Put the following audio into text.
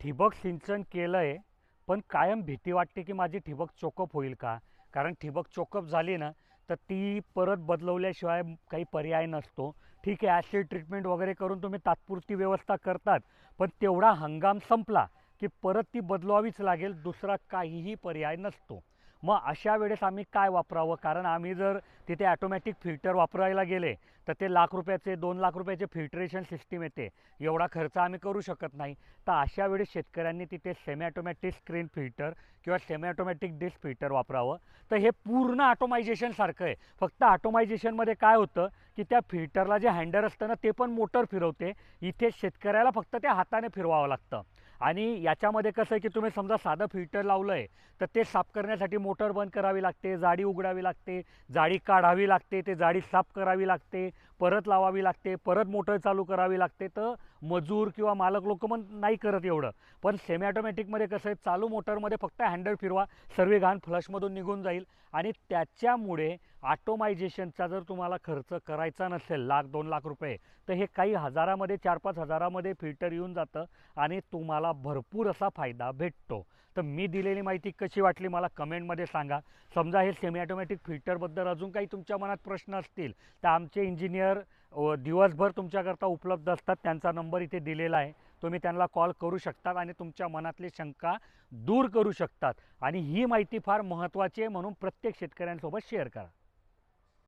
ठिबक सिंचन केलंय, पण कायम भीती वाटते की माझी ठिबक चोकअप होईल का? कारण ठिबक चोकअप झाली ना, तर ती परत बदलवल्याशिवाय काही पर्याय नसतो. ठीक आहे, ॲसिड ट्रीटमेंट वगैरे करून तुम्ही तात्पुरती व्यवस्था करतात, पण तेवढा हंगाम संपला की परत ती बदलवावीच लागेल, दुसरा काहीही पर्याय नसतो. मग अशा वेळेस आम्ही काय वापरावं? कारण आम्ही जर तिथे ॲटोमॅटिक फिल्टर वापरायला गेले, तर ते लाख रुपयाचे 2 लाख रुपयाचे फिल्ट्रेशन सिस्टीम येते. एवढा खर्च आम्ही करू शकत नाही. तर अशा वेळेस शेतकऱ्यांनी तिथे सेमी ऑटोमॅटिक स्क्रीन फिल्टर किंवा सेमी ऑटोमॅटिक डिश फिल्टर वापरावं. तर हे पूर्ण ऑटोमायझेशनसारखं आहे. फक्त ऑटोमायझेशनमध्ये काय होतं की त्या फिल्टरला जे हँडल असतं ना, ते पण मोटर फिरवते. इथे शेतकऱ्याला फक्त ते हाताने फिरवावं लागतं. आणि याच्यामध्ये कसं आहे की तुम्ही समजा साधं फिल्टर लावलं आहे, तर ते साफ करण्यासाठी मोटर बंद करावी लागते, जाळी उघडावी लागते, जाळी काढावी लागते, ते जाळी साफ करावी लागते, परत लावावी लागते, परत मोटर चालू करावी लागते. तर मजूर किंवा मालक लोक पण नाही करत एवढं. पण सेमी ऑटोमॅटिकमध्ये कसं आहे, चालू मोटरमध्ये फक्त हँडल फिरवा, सर्व घाण फ्लशमधून निघून जाईल. आणि त्याच्यामुळे ऑटोमायझेशनचा जर तुम्हाला खर्च करायचा नसेल 1,00,000-2,00,000 रुपये, तर हे काही हजारामध्ये 4-5 हजारामध्ये फिल्टर येऊन जातं आणि तुम्हाला भरपूर असा फायदा भेटतो. तर मी दिलेली माहिती कशी वाटली मला कमेंटमध्ये सांगा. समजा हे सेमी ऑटोमॅटिक फिल्टरबद्दल अजून काही तुमच्या मनात प्रश्न असतील, तर आमचे इंजिनियर दिवसभर तुमच्याकरता उपलब्ध असतात. त्यांचा नंबर इथे दिलेला आहे. तुम्ही त्यांना कॉल करू शकतात आणि तुमच्या मनातली शंका दूर करू शकतात. आणि ही माहिती फार महत्त्वाची आहे, म्हणून प्रत्येक शेतकऱ्यांसोबत शेअर करा.